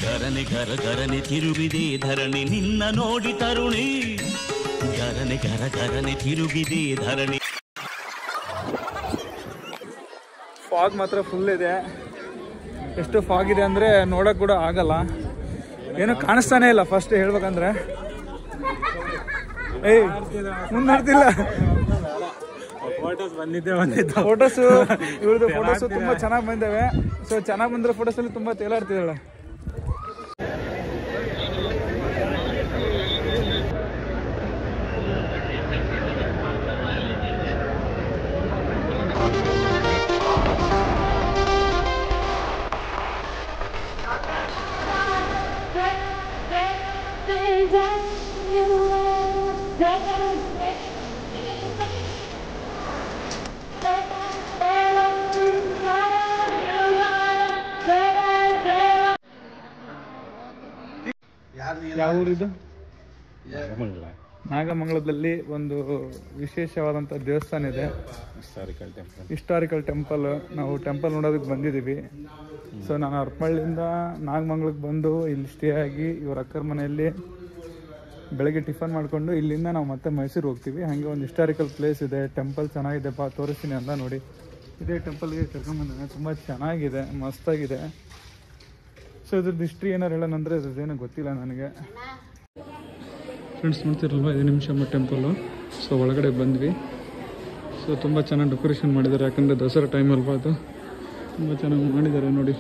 ಗರನೆ ಗರ ಗರನೆ ತಿರುಗಿದೆ ಧರಣಿ ನಿನ್ನ ನೋಡಿ ತರುಣಿ ಗರನೆ ಗರ ಗರನೆ ತಿರುಗಿದೆ ಧರಣಿ. ಫಾಗ್ ಮಾತ್ರ ಫುಲ್ ಇದೆ. ಎಷ್ಟು ಫಾಗ್ ಇದೆ ಅಂದರೆ ನೋಡೋಕೆ ಕೂಡ ಆಗಲ್ಲ, ಏನು ಕಾಣಿಸ್ತಾನೆ ಇಲ್ಲ. ಫಸ್ಟ್ ಹೇಳ್ಬೇಕಂದ್ರೆ ಮುಂದಾಡ್ತಿಲ್ಲ. ಫೋಟೋಸು ಇವ್ರದ್ದು ಫೋಟೋಸು ತುಂಬ ಚೆನ್ನಾಗಿ ಬಂದಿದ್ದಾವೆ. ಸೊ ಚೆನ್ನಾಗಿ ಬಂದಿರೋ ಫೋಟೋಸಲ್ಲಿ ತುಂಬ ತೇಲಾಡ್ತಿದ್ದಾಳೆ. ಯಾವ ಊರಿದು? ನಾಗಮಂಗಲದಲ್ಲಿ ಒಂದು ವಿಶೇಷವಾದಂಥ ದೇವಸ್ಥಾನ ಇದೆ, ಹಿಸ್ಟಾರಿಕಲ್ ಟೆಂಪಲ್. ನಾವು ಟೆಂಪಲ್ ನೋಡೋದಕ್ಕೆ ಬಂದಿದ್ದೀವಿ. ಸೊ ನಾನು ಹರಪಳ್ಳಿಯಿಂದ ನಾಗಮಂಗಲಕ್ಕೆ ಬಂದು ಇಲ್ಲಿ ಸ್ಟೇ ಆಗಿ ಇವ್ರ ಅಕ್ಕರ ಮನೆಯಲ್ಲಿ ಬೆಳಗ್ಗೆ ಟಿಫನ್ ಮಾಡಿಕೊಂಡು ಇಲ್ಲಿಂದ ನಾವು ಮತ್ತೆ ಮೈಸೂರು ಹೋಗ್ತೀವಿ. ಹಾಗೆ ಒಂದು ಹಿಸ್ಟಾರಿಕಲ್ ಪ್ಲೇಸ್ ಇದೆ, ಟೆಂಪಲ್ ಚೆನ್ನಾಗಿದೆ, ತೋರಿಸ್ತೀನಿ ಅಂತ. ನೋಡಿ, ಇದೇ ಟೆಂಪಲ್ಗೆ ಕರ್ಕೊಂಡ್ಬಂದಿದ್ದೇನೆ. ತುಂಬ ಚೆನ್ನಾಗಿದೆ, ಮಸ್ತಾಗಿದೆ. ಸೊ ಇದ್ರದ್ದು ಹಿಸ್ಟ್ರಿ ಏನಾರು ಹೇಳೋಣಂದರೆ ಇದ್ರದ್ದೇನೋ ಗೊತ್ತಿಲ್ಲ ನನಗೆ. ಫ್ರೆಂಡ್ಸ್ ನೋಡ್ತಿರಲ್ವ, 5 ನಿಮಿಷ ಟೆಂಪಲ್ಲು. ಸೊ ಒಳಗಡೆ ಬಂದ್ವಿ. ಸೊ ತುಂಬ ಚೆನ್ನಾಗಿ ಡೆಕೋರೇಷನ್ ಮಾಡಿದ್ದಾರೆ, ಯಾಕಂದರೆ ದಸರಾ ಟೈಮ್ ಅಲ್ವಾ, ಅದು ತುಂಬ ಚೆನ್ನಾಗಿ ಮಾಡಿದ್ದಾರೆ ನೋಡಿ.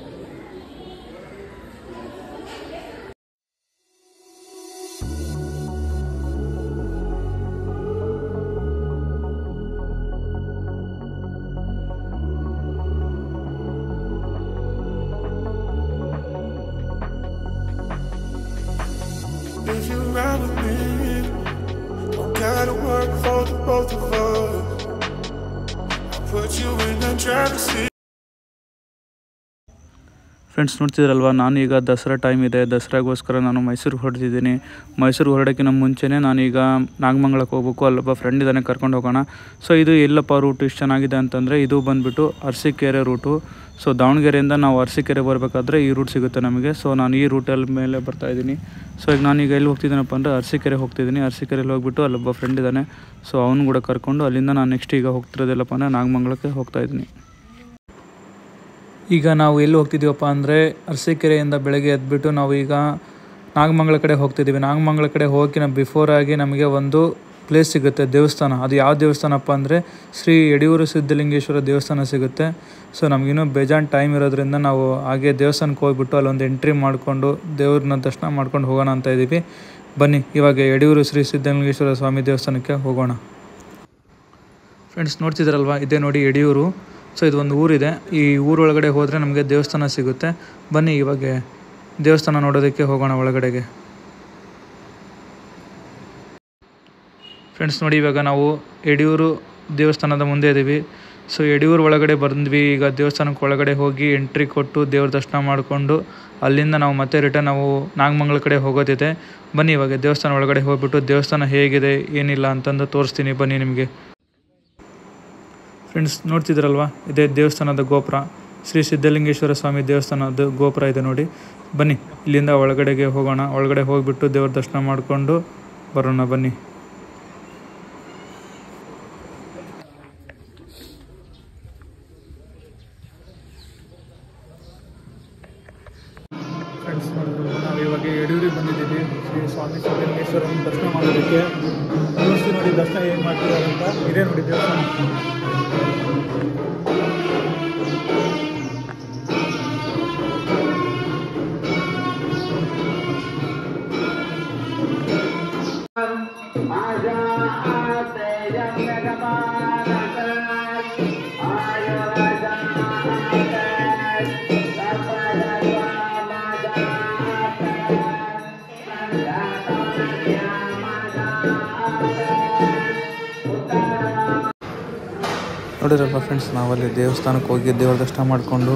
If you ride with me, don't gotta work for the both of us. I'll put you in the driver's seat. Friends ನೋಡ್ತಿದ್ರಲ್ವ, ನಾನು ಈಗ ದಸರಾ ಟೈಮ್ ಇದೆ, ದಸರಾಗೋಸ್ಕರ ನಾನು ಮೈಸೂರಿಗೆ ಹೊರಟಿದ್ದೀನಿ. ಮೈಸೂರಿಗೆ ಹೊರಡೋಕ್ಕಿಂತ ಮುಂಚೆನೇ ನಾನೀಗ ನಾಗಮಂಗಲಕ್ಕೆ ಹೋಗ್ಬೇಕು. ಅಲ್ಲೊಬ್ಬ ಫ್ರೆಂಡ್ ಇದ್ದಾನೆ, ಕರ್ಕೊಂಡು ಹೋಗೋಣ. ಸೊ ಇದು ಎಲ್ಲಪ್ಪ ರೂಟು ಇಷ್ಟು ಚೆನ್ನಾಗಿದೆ ಅಂತಂದರೆ, ಇದು ಬಂದುಬಿಟ್ಟು ಅರಸೀಕೆರೆ ರೂಟು. ಸೊ ದಾವಣಗೆರೆಯಿಂದ ನಾವು ಅರಸೀಕೆರೆ ಬರಬೇಕಾದ್ರೆ ಈ ರೂಟ್ ಸಿಗುತ್ತೆ ನಮಗೆ. ಸೊ ನಾನು ಈ ರೂಟಲ್ಲಿ ಮೇಲೆ ಬರ್ತಾಯಿದ್ದೀನಿ. ಸೊ ಈಗ ನಾನೀಗ ಎಲ್ಲಿ ಹೋಗ್ತಿದ್ದೀನಪ್ಪ ಅಂದರೆ ಅರಸೀಕೆರೆ ಹೋಗ್ತಿದ್ದೀನಿ. ಅರಸೀಕೆರೆಯಲ್ಲಿ ಹೋಗ್ಬಿಟ್ಟು ಅಲ್ಲೊಬ್ಬ ಫ್ರೆಂಡ್ ಇದ್ದಾನೆ, ಸೊ ಅವನು ಕೂಡ ಕರ್ಕೊಂಡು ಅಲ್ಲಿಂದ ನಾನು ನೆಕ್ಸ್ಟ್ ಈಗ ಹೋಗ್ತಿರೋದಿಲ್ಲಪ್ಪ ಅಂದರೆ ನಾಗಮಂಗಲಕ್ಕೆ ಹೋಗ್ತಾಯಿದ್ದೀನಿ. ಈಗ ನಾವು ಎಲ್ಲಿ ಹೋಗ್ತಿದ್ದೀವಪ್ಪ ಅಂದರೆ ಅರಸೀಕೆರೆಯಿಂದ ಬೆಳಗ್ಗೆ ಎದ್ಬಿಟ್ಟು ನಾವು ಈಗ ನಾಗಮಂಗಲ ಕಡೆ ಹೋಗ್ತಿದ್ದೀವಿ. ನಾಗಮಂಗಲ ಕಡೆ ಹೋಗೋಕ್ಕಿಂತ ಬಿಫೋರ್ ಆಗಿ ನಮಗೆ ಒಂದು ಪ್ಲೇಸ್ ಸಿಗುತ್ತೆ, ದೇವಸ್ಥಾನ. ಅದು ಯಾವ ದೇವಸ್ಥಾನಪ್ಪ ಅಂದರೆ ಶ್ರೀ ಯಡಿಯೂರು ಸಿದ್ಧಲಿಂಗೇಶ್ವರ ದೇವಸ್ಥಾನ ಸಿಗುತ್ತೆ. ಸೊ ನಮಗಿನ್ನೂ ಬೇಜಾನ್ ಟೈಮ್ ಇರೋದ್ರಿಂದ ನಾವು ಹಾಗೆ ದೇವಸ್ಥಾನಕ್ಕೆ ಹೋಗ್ಬಿಟ್ಟು ಅಲ್ಲೊಂದು ಎಂಟ್ರಿ ಮಾಡಿಕೊಂಡು ದೇವ್ರನ್ನ ದರ್ಶನ ಮಾಡ್ಕೊಂಡು ಹೋಗೋಣ ಅಂತ ಇದ್ದೀವಿ. ಬನ್ನಿ ಇವಾಗ ಯಡಿಯೂರು ಶ್ರೀ ಸಿದ್ಧಲಿಂಗೇಶ್ವರ ಸ್ವಾಮಿ ದೇವಸ್ಥಾನಕ್ಕೆ ಹೋಗೋಣ. ಫ್ರೆಂಡ್ಸ್ ನೋಡ್ತಿದ್ರಲ್ವ, ಇದೇ ನೋಡಿ ಯಡಿಯೂರು. ಸೊ ಇದು ಒಂದು ಊರಿದೆ. ಈ ಊರೊಳಗಡೆ ಹೋದರೆ ನಮಗೆ ದೇವಸ್ಥಾನ ಸಿಗುತ್ತೆ. ಬನ್ನಿ ಇವಾಗ ದೇವಸ್ಥಾನ ನೋಡೋದಕ್ಕೆ ಹೋಗೋಣ ಒಳಗಡೆಗೆ. ಫ್ರೆಂಡ್ಸ್ ನೋಡಿ, ಇವಾಗ ನಾವು ಯಡಿಯೂರು ದೇವಸ್ಥಾನದ ಮುಂದೆ ಇದ್ದೀವಿ. ಸೊ ಯಡಿಯೂರು ಒಳಗಡೆ ಬಂದ್ವಿ. ಈಗ ದೇವಸ್ಥಾನಕ್ಕೆ ಒಳಗಡೆ ಹೋಗಿ ಎಂಟ್ರಿ ಕೊಟ್ಟು ದೇವ್ರ ದರ್ಶನ ಮಾಡಿಕೊಂಡು ಅಲ್ಲಿಂದ ನಾವು ಮತ್ತೆ ರಿಟರ್ನ್ ನಾವು ನಾಗಮಂಗಲ ಕಡೆ ಹೋಗೋದಿದೆ. ಬನ್ನಿ ಇವಾಗ ದೇವಸ್ಥಾನ ಒಳಗಡೆ ಹೋಗ್ಬಿಟ್ಟು ದೇವಸ್ಥಾನ ಹೇಗಿದೆ ಏನಿಲ್ಲ ಅಂತಂದು ತೋರಿಸ್ತೀನಿ ಬನ್ನಿ ನಿಮಗೆ. ಫ್ರೆಂಡ್ಸ್ ನೋಡ್ತಿದ್ರಲ್ವ, ಇದೇ ದೇವಸ್ಥಾನದ ಗೋಪುರ. ಶ್ರೀ ಸಿದ್ಧಲಿಂಗೇಶ್ವರ ಸ್ವಾಮಿ ದೇವಸ್ಥಾನದ ಗೋಪುರ ಇದೆ ನೋಡಿ. ಬನ್ನಿ ಇಲ್ಲಿಂದ ಒಳಗಡೆಗೆ ಹೋಗೋಣ. ಒಳಗಡೆ ಹೋಗಿಬಿಟ್ಟು ದೇವ್ರ ದರ್ಶನ ಮಾಡಿಕೊಂಡು ಬರೋಣ ಬನ್ನಿ. ಫ್ರೆಂಡ್ಸ್ ನಾವು ಇವಾಗ ಯಡಿಯೂರಿಗೆ ಬಂದಿದ್ದೀವಿ. ಶ್ರೀ ಸ್ವಾಮಿ ಸಿದ್ಧಲಿಂಗೇಶ್ವರನ ದರ್ಶನ ಮಾಡೋದಕ್ಕೆ. ನೋಡಿ ದರ್ಶನ ಏನು ಮಾಡ್ತಿದ್ದಾರೆ ಅಂತ. ಇದೇ ನೋಡಿ ದೇವಸ್ಥಾನ. ನೋಡಿರಲ್ವ ಫ್ರೆಂಡ್ಸ್, ನಾವಲ್ಲಿ ದೇವಸ್ಥಾನಕ್ಕೆ ಹೋಗಿ ದೇವ್ರ ದರ್ಶನ ಮಾಡಿಕೊಂಡು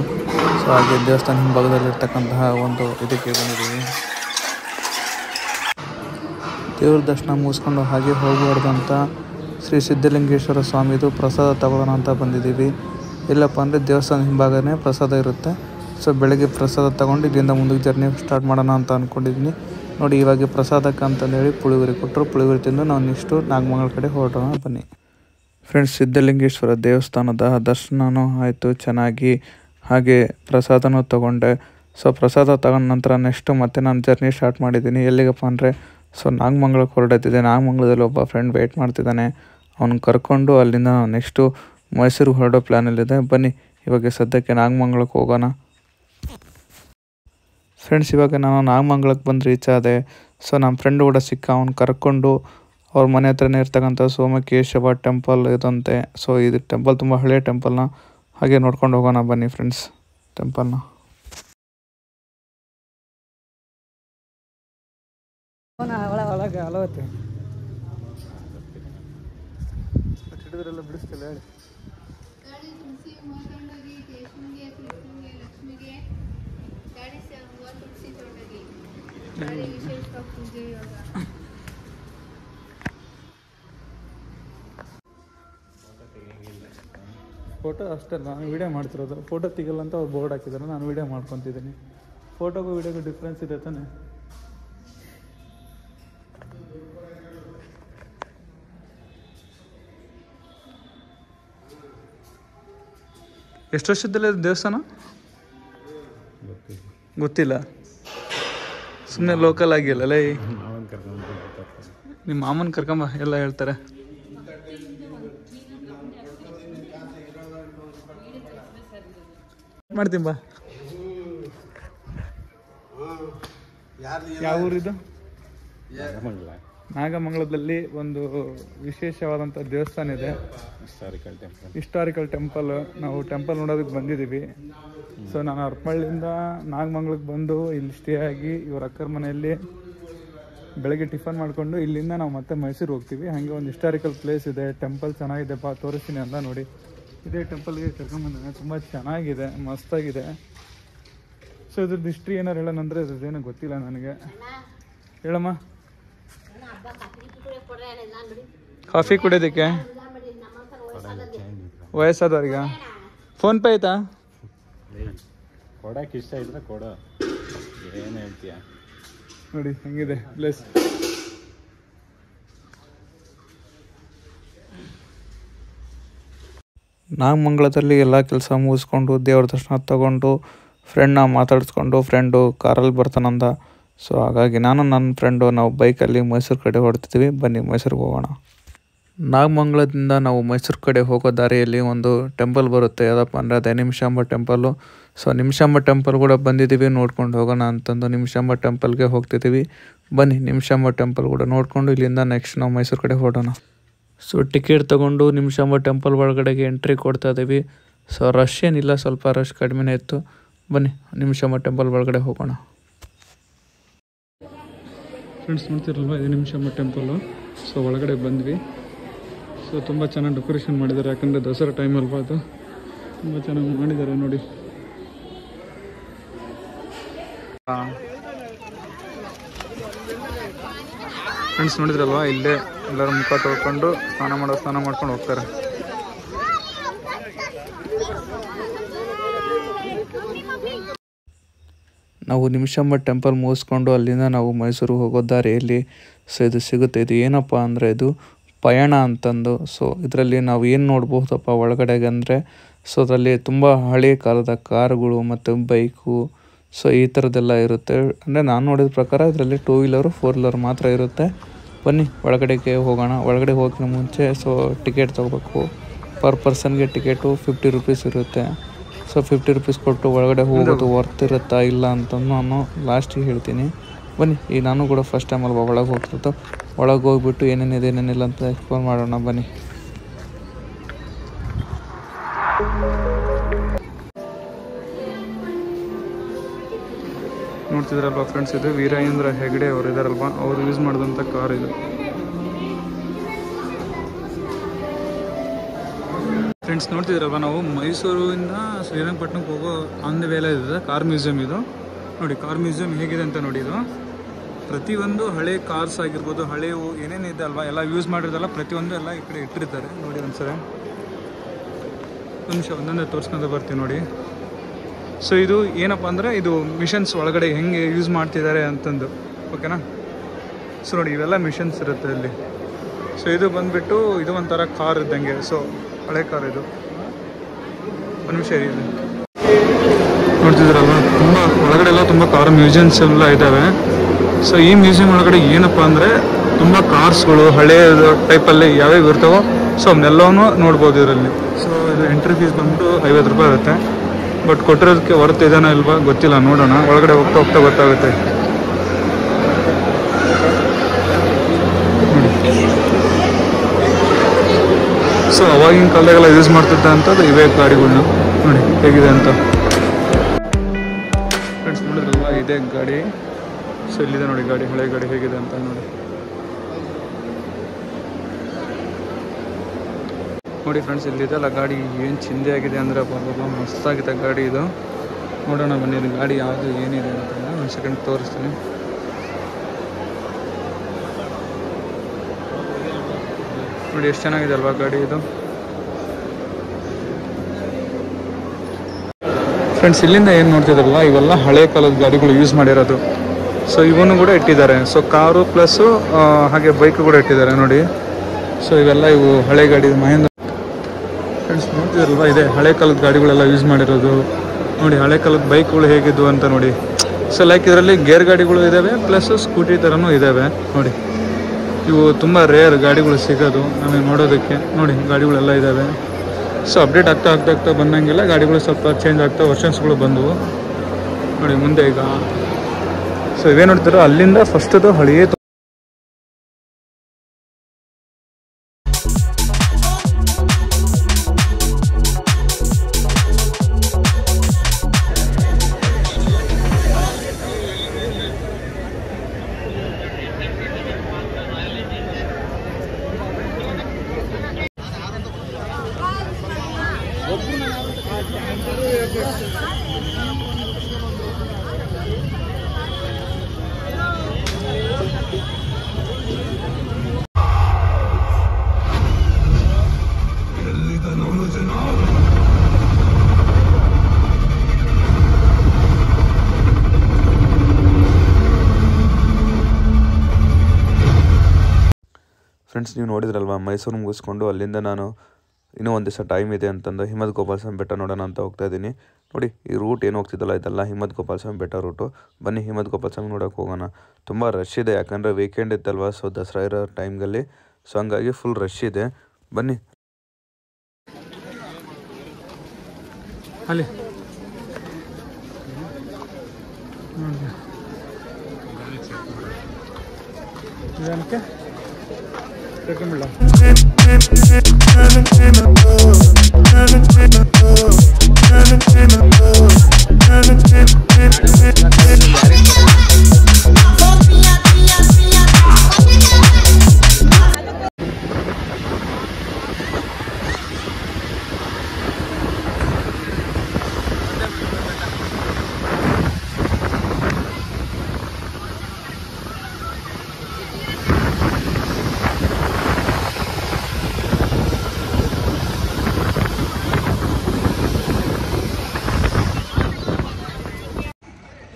ಸೊ ಹಾಗೆ ದೇವಸ್ಥಾನ ಹಿಂಭಾಗದಲ್ಲಿರ್ತಕ್ಕಂತಹ ಒಂದು ಇದಕ್ಕೆ ಬಂದಿದ್ದೀವಿ. ದೇವ್ರ ದರ್ಶನ ಮುಗಿಸ್ಕೊಂಡು ಹಾಗೆ ಹೋಗಬಾರ್ದಂತ ಶ್ರೀ ಸಿದ್ಧಲಿಂಗೇಶ್ವರ ಸ್ವಾಮಿದು ಪ್ರಸಾದ ತಗೊಳ್ಳೋಣ ಅಂತ ಬಂದಿದ್ದೀವಿ. ಇಲ್ಲಪ್ಪ ಅಂದರೆ ದೇವಸ್ಥಾನ ಹಿಂಭಾಗನೇ ಪ್ರಸಾದ ಇರುತ್ತೆ. ಸೊ ಬೆಳಗ್ಗೆ ಪ್ರಸಾದ ತೊಗೊಂಡು ಇಲ್ಲಿಂದ ಮುಂದಕ್ಕೆ ಜರ್ನಿ ಸ್ಟಾರ್ಟ್ ಮಾಡೋಣ ಅಂತ ಅಂದ್ಕೊಂಡಿದ್ದೀನಿ. ನೋಡಿ ಇವಾಗ ಪ್ರಸಾದಕ್ಕೆ ಅಂತಂದೇಳಿ ಪುಳಿಯೋಗರೆ ಕೊಟ್ಟರು. ಪುಳಿಯೋಗರೆ ತಿಂದು ನಾವು ನೆಕ್ಸ್ಟು ನಾಗಮಂಗಲ ಕಡೆ ಹೊರಡೋಣ ಬನ್ನಿ. ಫ್ರೆಂಡ್ಸ್, ಸಿದ್ಧಲಿಂಗೇಶ್ವರ ದೇವಸ್ಥಾನದ ದರ್ಶನವೂ ಆಯಿತು ಚೆನ್ನಾಗಿ, ಹಾಗೆ ಪ್ರಸಾದನೂ ತೊಗೊಂಡೆ. ಸೊ ಪ್ರಸಾದ ತಗೊಂಡ ನಂತರ ನೆಕ್ಸ್ಟು ಮತ್ತೆ ನಾನು ಜರ್ನಿ ಸ್ಟಾರ್ಟ್ ಮಾಡಿದ್ದೀನಿ. ಎಲ್ಲಿಗಪ್ಪ ಅಂದರೆ ಸೊ ನಾಗಮಂಗಲಕ್ಕೆ ಹೊರಡ್ತಿದ್ದೆ. ನಾಗಮಂಗಲದಲ್ಲಿ ಒಬ್ಬ ಫ್ರೆಂಡ್ ವೆಯ್ಟ್ ಮಾಡ್ತಿದ್ದಾನೆ. ಅವ್ನು ಕರ್ಕೊಂಡು ಅಲ್ಲಿಂದ ನಾವು ನೆಕ್ಸ್ಟು ಮೈಸೂರಿಗೆ ಹೊರಡೋ ಪ್ಲ್ಯಾನಲ್ಲಿದೆ. ಬನ್ನಿ ಇವಾಗ ಸದ್ಯಕ್ಕೆ ನಾಗಮಂಗಲಕ್ಕೆ ಹೋಗೋಣ. ಫ್ರೆಂಡ್ಸ್, ಇವಾಗ ನಾನು ನಾಗಮಂಗಲಕ್ಕೆ ಬಂದು ರೀಚ್ ಆದೆ. ಸೊ ನಮ್ಮ ಫ್ರೆಂಡ್ ಕೂಡ ಸಿಕ್ಕ, ಅವ್ನು ಕರ್ಕೊಂಡು ಅವ್ರ ಮನೆ ಹತ್ರನೇ ಇರ್ತಕ್ಕಂಥ ಸೋಮಕೇಶವ ಟೆಂಪಲ್ ಇದಂತೆ. ಸೊ ಇದು ಟೆಂಪಲ್ ತುಂಬ ಹಳೆಯ ಟೆಂಪಲ್ನ, ಹಾಗೆ ನೋಡ್ಕೊಂಡು ಹೋಗೋಣ ಬನ್ನಿ ಫ್ರೆಂಡ್ಸ್ ಟೆಂಪಲ್ನ. ಒಳಗೆ ಅಲವತ್ತೆ ಹಿಡಿದ್ರೆಲ್ಲ ಬಿಡಿಸ್ತಿಲ್ಲ ಹೇಳಿ. ಫೋಟೋ ಅಷ್ಟೇ ನಾನು ವೀಡಿಯೋ ಮಾಡ್ತಿರೋದು. ಫೋಟೋ ತೆಗಿಲ್ಲ ಅಂತ ಅವ್ರು ಬೋರ್ಡ್ ಹಾಕಿದ್ದಾರೆ, ನಾನು ವೀಡಿಯೋ ಮಾಡ್ಕೊತಿದ್ದೀನಿ. ಫೋಟೋಗೂ ವೀಡಿಯೋಗೂ ಡಿಫ್ರೆನ್ಸ್ ಇದೆ ತಾನೆ. ಎಷ್ಟು ವರ್ಷದಲ್ಲೇ ದೇವಸ್ಥಾನ ಗೊತ್ತಿಲ್ಲ, ಸುಮ್ಮನೆ ಲೋಕಲ್ ಆಗಿಲ್ಲಲ್ಲ. ನಿಮ್ಮ ಮಾಮನ ಕರ್ಕೊಂಬ, ಎಲ್ಲ ಹೇಳ್ತಾರೆ. ಮಾಡ್ತೀನಿ ಬಾ. ಯಾವ ಊರಿದು? ನಾಗಮಂಗಲದಲ್ಲಿ ಒಂದು ವಿಶೇಷವಾದಂಥ ದೇವಸ್ಥಾನ ಇದೆ, ಹಿಸ್ಟಾರಿಕಲ್ ಟೆಂಪಲ್. ನಾವು ಟೆಂಪಲ್ ನೋಡೋದಕ್ಕೆ ಬಂದಿದ್ದೀವಿ. ಸೊ ನಾನು ಹರಪಳ್ಳಿಯಿಂದ ನಾಗಮಂಗಲಕ್ಕೆ ಬಂದು ಇಲ್ಲಿ ಸ್ಟೇ ಆಗಿ ಇವ್ರ ಅಕ್ಕರ ಮನೆಯಲ್ಲಿ ಬೆಳಗ್ಗೆ ಟಿಫನ್ ಮಾಡಿಕೊಂಡು ಇಲ್ಲಿಂದ ನಾವು ಮತ್ತೆ ಮೈಸೂರು ಹೋಗ್ತೀವಿ. ಹಾಗೆ ಒಂದು ಹಿಸ್ಟಾರಿಕಲ್ ಪ್ಲೇಸ್ ಇದೆ, ಟೆಂಪಲ್ ಚೆನ್ನಾಗಿದೆ ಬಾ ತೋರಿಸ್ತೀನಿ ಅಂತ. ನೋಡಿ ಇದೇ ಟೆಂಪಲ್ಗೆ ಕರ್ಕೊಂಡ್ಬಂದಿದ್ದೇನೆ, ತುಂಬ ಚೆನ್ನಾಗಿದೆ, ಮಸ್ತಾಗಿದೆ. ಸೊ ಇದ್ರದ್ದು ಹಿಸ್ಟ್ರಿ ಏನಾರು ಹೇಳೋಣಂದರೆ ಇದ್ರದ್ದೇನೋ ಗೊತ್ತಿಲ್ಲ ನನಗೆ. ಹೇಳಮ್ಮ. ಕಾಫಿ ಕುಡಿಯೋದಕ್ಕೆ ವಯಸ್ಸಾದವ್ರಿಗೆ ಫೋನ್ ಪೇ ಆಯ್ತಾ? ಕೊಡಕ್ಕೆ ಇಷ್ಟ ಇದ್ರೆ ಕೊಡ, ಏನು ಹೇಳ್ತೀಯ? ನೋಡಿ ಹೆಂಗಿದೆ ಪ್ಲೇಸ್. ನಾಗಮಂಗಲದಲ್ಲಿ ಎಲ್ಲ ಕೆಲಸ ಮುಗಿಸ್ಕೊಂಡು ದೇವ್ರ ದರ್ಶನ ತಗೊಂಡು ಫ್ರೆಂಡ್ನ ಮಾತಾಡಿಸ್ಕೊಂಡು, ಫ್ರೆಂಡು ಕಾರಲ್ಲಿ ಬರ್ತಾನಂದ. ಸೊ ಹಾಗಾಗಿ ನಾನು ನನ್ನ ಫ್ರೆಂಡು ನಾವು ಬೈಕಲ್ಲಿ ಮೈಸೂರು ಕಡೆ ಹೊರಡ್ತಿದ್ವಿ. ಬನ್ನಿ ಮೈಸೂರಿಗೆ ಹೋಗೋಣ. ನಾಗಮಂಗಲದಿಂದ ನಾವು ಮೈಸೂರು ಕಡೆ ಹೋಗೋ ದಾರಿಯಲ್ಲಿ ಒಂದು ಟೆಂಪಲ್ ಬರುತ್ತೆ, ಯಾವುದಪ್ಪ ಅಂದರೆ ಅದೇ Nimishamba temple. So Nimishamba temple ಕೂಡ ಬಂದಿದ್ದೀವಿ, ನೋಡ್ಕೊಂಡು ಹೋಗೋಣ ಅಂತಂದು ನಿಮಿಷಾಂಬ ಟೆಂಪಲ್ಗೆ ಹೋಗ್ತಿದ್ದೀವಿ. ಬನ್ನಿ ನಿಮಿಷಾಂಬ ಟೆಂಪಲ್ ಕೂಡ ನೋಡಿಕೊಂಡು ಇಲ್ಲಿಂದ ನೆಕ್ಸ್ಟ್ ನಾವು ಮೈಸೂರು ಕಡೆ ಹೊರಡೋಣ. ಸೊ ಟಿಕೆಟ್ ತೊಗೊಂಡು ನಿಮಿಷಾಂಬ ಟೆಂಪಲ್ ಒಳಗಡೆಗೆ ಎಂಟ್ರಿ ಕೊಡ್ತಾ ಇದ್ದೀವಿ. ಸೊ ರಶ್ ಏನಿಲ್ಲ, ಸ್ವಲ್ಪ ರಶ್ ಕಡಿಮೆನೇ ಇತ್ತು. ಬನ್ನಿ ನಿಮಿಷಾಂಬ ಟೆಂಪಲ್ ಒಳಗಡೆ ಹೋಗೋಣ. ಫ್ರೆಂಡ್ಸ್, ನೋಡ್ತಿರಲ್ವ ಇದು ನಿಮಿಷಾಂಬ ಟೆಂಪಲ್ಲು. ಸೊ ಒಳಗಡೆ ಬಂದ್ವಿ. ಸೊ ತುಂಬ ಚೆನ್ನಾಗಿ ಡೆಕೋರೇಷನ್ ಮಾಡಿದ್ದಾರೆ, ಯಾಕಂದರೆ ದಸರಾ ಟೈಮ್ ಅಲ್ವಾ, ಅದು ತುಂಬ ಚೆನ್ನಾಗಿ ಮಾಡಿದ್ದಾರೆ ನೋಡಿ. ಫ್ರೆಂಡ್ಸ್ ನೋಡಿದ್ರಲ್ವ, ಇಲ್ಲೇ ಎಲ್ಲರೂ ಮುಖ ತೊಳ್ಕೊಂಡು ಸ್ನಾನ ಮಾಡ್ಕೊಂಡು ಹೋಗ್ತಾರೆ. ನಾವು ನಿಮಿಷಾಂಬ ಟೆಂಪಲ್ ಮುಗಿಸ್ಕೊಂಡು ಅಲ್ಲಿಂದ ನಾವು ಮೈಸೂರು ಹೋಗೋ ದಾರಿಯಲ್ಲಿ ಸೊ ಇದು ಸಿಗುತ್ತೆ. ಇದು ಏನಪ್ಪ ಅಂದರೆ ಇದು ಪಯಣ ಅಂತಂದು. ಸೊ ಇದರಲ್ಲಿ ನಾವು ಏನು ನೋಡ್ಬೋದಪ್ಪ ಒಳಗಡೆಗೆ ಅಂದರೆ, ಸೊ ಅದರಲ್ಲಿ ತುಂಬ ಹಳೆಯ ಕಾಲದ ಕಾರುಗಳು ಮತ್ತು ಬೈಕು, ಸೊ ಈ ಥರದ್ದೆಲ್ಲ ಇರುತ್ತೆ. ಅಂದರೆ ನಾನು ನೋಡಿದ ಪ್ರಕಾರ ಇದರಲ್ಲಿ 2 ವೀಲರು 4 ವೀಲರ್ ಮಾತ್ರ ಇರುತ್ತೆ. ಬನ್ನಿ ಒಳಗಡೆಗೆ ಹೋಗೋಣ. ಒಳಗಡೆ ಹೋಗೋಕ್ಕೆ ಮುಂಚೆ ಸೊ ಟಿಕೆಟ್ ತೊಗೋಬೇಕು. ಪರ್ ಪರ್ಸನ್ಗೆ ಟಿಕೆಟು 50 ರೂಪೀಸ್ ಇರುತ್ತೆ. ಸೊ 50 ರೂಪೀಸ್ ಕೊಟ್ಟು ಒಳಗಡೆ ಹೋಗೋದು ವರ್ತ್ ಇರುತ್ತಾ ಇಲ್ಲ ಅಂತ ನಾನು ಲಾಸ್ಟಿಗೆ ಹೇಳ್ತೀನಿ. ಬನ್ನಿ, ಈಗ ನಾನು ಕೂಡ ಫಸ್ಟ್ ಟೈಮ್ ಅಲ್ವಾ ಒಳಗೆ ಹೋಗ್ತಿತ್ತು. ಒಳಗೆ ಹೋಗ್ಬಿಟ್ಟು ಏನೇನಿದೆ ಏನೇನಿಲ್ಲ ಅಂತ ಎಕ್ಸ್ಪ್ಲೋರ್ ಮಾಡೋಣ ಬನ್ನಿ. ನೋಡ್ತಿದ್ರಲ್ವ ಫ್ರೆಂಡ್ಸ್, ಇದು ವೀರೇಂದ್ರ ಹೆಗ್ಡೆ ಅವರು ಇದಾರಲ್ವ, ಅವರು ಯೂಸ್ ಮಾಡಿದಂಥ ಕಾರ್ ಇದು. ಫ್ರೆಂಡ್ಸ್ ನೋಡ್ತಿದ್ರಲ್ವ, ನಾವು ಮೈಸೂರಿಂದ ಶ್ರೀರಂಗಪಟ್ಟಣಕ್ಕೆ ಹೋಗೋ ಆನ್ ದ ವೇಲೆ ಇದೆ ಕಾರ್ ಮ್ಯೂಸಿಯಂ. ಇದು ನೋಡಿ, ಕಾರ್ ಮ್ಯೂಸಿಯಂ ಹೇಗಿದೆ ಅಂತ ನೋಡಿ. ಇದು ಪ್ರತಿಯೊಂದು ಹಳೆ ಕಾರ್ಸ್ ಆಗಿರ್ಬೋದು, ಹಳೆವು ಏನೇನಿದೆ ಅಲ್ವಾ, ಎಲ್ಲ ಯೂಸ್ ಮಾಡಿರೋದಲ್ಲ ಪ್ರತಿಯೊಂದು ಎಲ್ಲ ಈ ಕಡೆ ಇಟ್ಟಿರ್ತಾರೆ ನೋಡಿ. ಒಂದ್ಸರಿ ಒಂದು ನಿಮಿಷ ಒಂದೊಂದೇ ತೋರಿಸ್ಕೊಂತ ಬರ್ತೀವಿ ನೋಡಿ. ಸೊ ಇದು ಏನಪ್ಪ ಅಂದರೆ ಇದು ಮಿಷನ್ಸ್ ಒಳಗಡೆ ಹೆಂಗೆ ಯೂಸ್ ಮಾಡ್ತಿದ್ದಾರೆ ಅಂತಂದು, ಓಕೆನಾ. ಸೊ ನೋಡಿ ಇವೆಲ್ಲ ಮಿಷನ್ಸ್ ಇರುತ್ತೆ ಇಲ್ಲಿ. ಸೊ ಇದು ಬಂದುಬಿಟ್ಟು ಇದು ಒಂಥರ ಕಾರ್ ಇದ್ದಂಗೆ, ಸೊ ಹಳೆ ಕಾರ್ ಇದು. ಒಂದು ನಿಮಿಷ ಇದೆ, ನೋಡ್ತಿದ್ರಲ್ವ ತುಂಬ ಒಳಗಡೆ ಎಲ್ಲ ತುಂಬ ಕಾರ್ ಮ್ಯೂಸಿಯಮ್ಸ್ ಎಲ್ಲ ಇದ್ದಾವೆ. ಸೊ ಈ ಮ್ಯೂಸಿಯಂ ಒಳಗಡೆ ಏನಪ್ಪ ಅಂದರೆ ತುಂಬ ಕಾರ್ಸ್ಗಳು ಹಳೆ ಟೈಪಲ್ಲಿ ಯಾವ್ಯಾವ ಇರ್ತಾವೋ ಸೊ ಅವನ್ನೆಲ್ಲವೂ ನೋಡ್ಬೋದು ಇದರಲ್ಲಿ. ಸೊ ಇದು ಎಂಟ್ರಿ ಫೀಸ್ ಬಂದ್ಬಿಟ್ಟು 50 ರೂಪಾಯಿ ಇರುತ್ತೆ. ಬಟ್ ಕೊಟ್ಟಿರೋದಕ್ಕೆ ವರ್ತ್ ಇದಾನೋ ಇಲ್ವಾ ಗೊತ್ತಿಲ್ಲ, ನೋಡೋಣ. ಒಳಗಡೆ ಹೋಗ್ತಾ ಹೋಗ್ತಾ ಗೊತ್ತಾಗುತ್ತೆ. ಸೊ ಅವಾಗಿನ ಕಾಲದಾಗೆಲ್ಲ ಯೂಸ್ ಮಾಡ್ತಿದ್ದ ಅಂಥದ್ದು ಇವೇ ಗಾಡಿಗಳನ್ನ ನೋಡಿ ಹೇಗಿದೆ ಅಂತ. ಫ್ರೆಂಡ್ಸ್ ನೋಡಿದ್ರಲ್ವ ಇದೇ ಗಾಡಿ. ಸೊ ಇಲ್ಲಿದೆ ನೋಡಿ ಗಾಡಿ, ಹಳೆ ಗಾಡಿ ಹೇಗಿದೆ ಅಂತ ನೋಡಿ. ನೋಡಿ ಫ್ರೆಂಡ್ಸ್ ಇಲ್ಲಿದೆಲ್ಲ ಗಾಡಿ ಏನು ಚಿಂದೆ ಆಗಿದೆ ಅಂದರೆ ಬಾಬಾ ಮಸ್ತಾಗಿದೆ ಗಾಡಿ ಇದು. ನೋಡೋಣ ಬನ್ನಿ ಇದು ಗಾಡಿ ಯಾವುದು ಏನಿದೆ ಅಂತ ಒಂದು ಸೆಕೆಂಡ್ ತೋರಿಸ್ತೀನಿ. ನೋಡಿ ಎಷ್ಟು ಚೆನ್ನಾಗಿದೆ ಅಲ್ವಾ ಗಾಡಿ ಇದು. ಫ್ರೆಂಡ್ಸ್ ಇಲ್ಲಿಂದ ಏನು ನೋಡ್ತಿದ್ರಲ್ಲ ಇವೆಲ್ಲ ಹಳೆ ಕಾಲದ ಗಾಡಿಗಳು ಯೂಸ್ ಮಾಡಿರೋದು. ಸೊ ಇವನು ಕೂಡ ಇಟ್ಟಿದ್ದಾರೆ. ಸೊ ಕಾರು ಪ್ಲಸ್ಸು ಹಾಗೆ ಬೈಕ್ ಕೂಡ ಇಟ್ಟಿದ್ದಾರೆ ನೋಡಿ. ಸೊ ಇವೆಲ್ಲ ಇವು ಹಳೆ ಗಾಡಿ ಮಹೇಂದ್ರ. ಫ್ರೆಂಡ್ಸ್ ನೋಡ್ತಿದ್ರಲ್ವ ಇದೆ ಹಳೆ ಕಾಲದ ಗಾಡಿಗಳೆಲ್ಲ ಯೂಸ್ ಮಾಡಿರೋದು. ನೋಡಿ ಹಳೆ ಕಾಲದ ಬೈಕ್ಗಳು ಹೇಗಿದ್ವು ಅಂತ ನೋಡಿ. ಸೊ ಲೈಕ್ ಇದರಲ್ಲಿ ಗೇರ್ ಗಾಡಿಗಳು ಇದ್ದಾವೆ ಪ್ಲಸ್ ಸ್ಕೂಟಿ ಥರನೂ ಇದ್ದಾವೆ ನೋಡಿ. ಇವು ತುಂಬ ರೇರ್ ಗಾಡಿಗಳು ಸಿಗೋದು ನಮಗೆ ನೋಡೋದಕ್ಕೆ. ನೋಡಿ ಗಾಡಿಗಳೆಲ್ಲ ಇದ್ದಾವೆ. ಸೊ ಅಪ್ಡೇಟ್ ಆಗ್ತಾ ಬಂದಂಗೆಲ್ಲ ಗಾಡಿಗಳು ಸ್ವಲ್ಪ ಚೇಂಜ್ ಆಗ್ತಾ ವರ್ಷನ್ಸ್ಗಳು ಬಂದವು ನೋಡಿ ಮುಂದೆ ಈಗ. ಸೊ ಇವೇ ನೋಡ್ತಾರೋ ಅಲ್ಲಿಂದ ಫಸ್ಟದು ಹಳೆಯ ಫ್ರೆಂಡ್ಸ್ ನೀವು ನೋಡಿದ್ರಲ್ವ ಮೈಸೂರು ಮುಗಿಸ್ಕೊಂಡು ಅಲ್ಲಿಂದ ನಾನು ಇನ್ನೂ ಒಂದು ದಿವಸ ಟೈಮ್ ಇದೆ ಅಂತಂದು ಹಿಮತ್ ಗೋಪಾಲ ಸ್ವಾಮಿ ಬೆಟ್ಟ ನೋಡೋಣ ಅಂತ ಹೋಗ್ತಾ ಇದ್ದೀನಿ. ನೋಡಿ ಈ ರೂಟ್ ಏನು ಹೋಗ್ತಿದ್ದಲ್ಲ ಇದೆಲ್ಲ ಹಿಮತ್ ಗೋಪಾಲ ಸ್ವಾಮಿ ಬೆಟ್ಟ ರೂಟು. ಬನ್ನಿ ಹಿಮತ್ ಗೋಪಾಲ ಸ್ವಾಮಿ ನೋಡೋಕೆ ಹೋಗೋಣ. ತುಂಬ ರಶ್ ಇದೆ ಯಾಕಂದರೆ ವೀಕೆಂಡ್ ಇತ್ತಲ್ವ, ಸೊ ದಸರಾ ಇರೋ ಟೈಮ್ಗಲ್ಲಿ. ಸೊ ಹಂಗಾಗಿ ಫುಲ್ ರಶ್ ಇದೆ. ಬನ್ನಿ ಅಲ್ಲಿ ಇದಕ್ಕೆ ರೆಕಮೆಂಡ್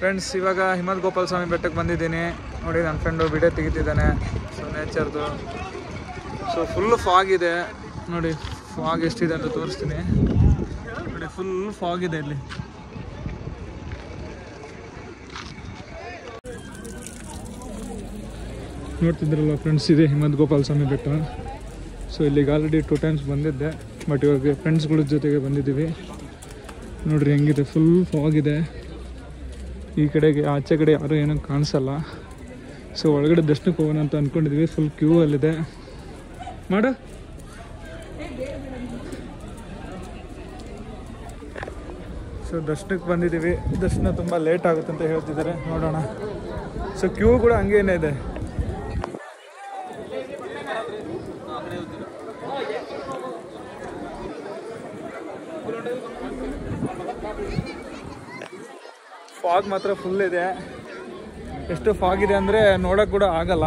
ಫ್ರೆಂಡ್ಸ್ ಇವಾಗ ಹಿಮತ್ ಗೋಪಾಲ ಸ್ವಾಮಿ ಬೆಟ್ಟಕ್ಕೆ ಬಂದಿದ್ದೀನಿ ನೋಡಿ. ನನ್ನ ಫ್ರೆಂಡು ವಿಡಿಯೋ ತೆಗಿತಿದ್ದಾನೆ. ಸೊ ನೇಚರ್ದು. ಸೊ ಫುಲ್ ಫಾಗ್ ಇದೆ ನೋಡಿ. ಫಾಗ್ ಎಷ್ಟಿದೆ ಅಂತ ತೋರಿಸ್ತೀನಿ ನೋಡಿ. ಫುಲ್ ಫಾಗ್ ಇದೆ ಇಲ್ಲಿ. ನೋಡ್ತಿದ್ರಲ್ಲ ಫ್ರೆಂಡ್ಸ್ ಇದೆ ಹಿಮತ್ ಗೋಪಾಲ ಸ್ವಾಮಿ ಬೆಟ್ಟ. ಸೊ ಇಲ್ಲಿಗೆ ಆಲ್ರೆಡಿ 2 ಟೈಮ್ಸ್ ಬಂದಿದ್ದೆ. ಬಟ್ ಇವಾಗ ಫ್ರೆಂಡ್ಸ್ಗಳ ಜೊತೆಗೆ ಬಂದಿದ್ದೀವಿ. ನೋಡ್ರಿ ಹೆಂಗಿದೆ, ಫುಲ್ ಫಾಗ್ ಇದೆ. ಈ ಕಡೆಗೆ ಆಚೆ ಕಡೆ ಯಾರೂ ಏನೂ ಕಾಣಿಸಲ್ಲ. ಸೊ ಒಳಗಡೆ ದರ್ಶನಕ್ಕೆ ಹೋಗೋಣ ಅಂತ ಅಂದ್ಕೊಂಡಿದ್ವಿ. ಫುಲ್ ಕ್ಯೂ ಅಲ್ಲಿದೆ. ಮಾಡು ಸೊ ದರ್ಶನಕ್ಕೆ ಬಂದಿದ್ದೀವಿ. ದರ್ಶನ ತುಂಬ ಲೇಟ್ ಆಗುತ್ತೆ ಅಂತ ಹೇಳ್ತಿದ್ದಾರೆ. ನೋಡೋಣ. ಸೊ ಕ್ಯೂ ಕೂಡ ಹಂಗೇನೇ ಇದೆ. ಫಾಗ್ ಮಾತ್ರ ಫುಲ್ ಇದೆ. ಎಷ್ಟು ಫಾಗ್ ಇದೆ ಅಂದರೆ ನೋಡೋಕೆ ಕೂಡ ಆಗಲ್ಲ.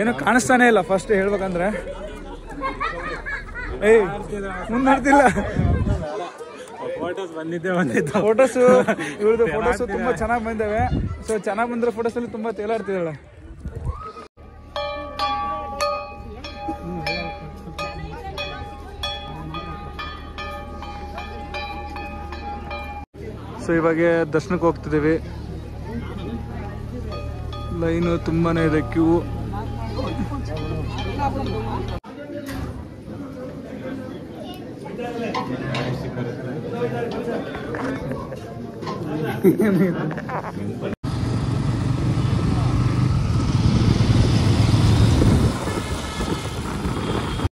ಏನೂ ಕಾಣಿಸ್ತಾನೆ ಇಲ್ಲ ಫಸ್ಟ್ ಹೇಳ್ಬೇಕಂದ್ರೆ. ಮುಂದೆ ನೋಡ್ತಿಲ್ಲ ಫೋಟೋಸು ಇವ್ರದ್ದು ಫೋಟೋಸು ತುಂಬ ಚೆನ್ನಾಗಿ ಬಂದಿವೆ. ಸೊ ಚೆನ್ನಾಗಿ ಬಂದಿರೋ ಫೋಟೋಸಲ್ಲಿ ತುಂಬ ತೇಲಾಡ್ತಿದ್ದಾಳೆ. ಸೊ ಇವಾಗ ದರ್ಶನಕ್ಕೆ ಹೋಗ್ತಿದ್ದೀವಿ. ಲೈನು ತುಂಬಾ ಇದೆ, ಕ್ಯೂ.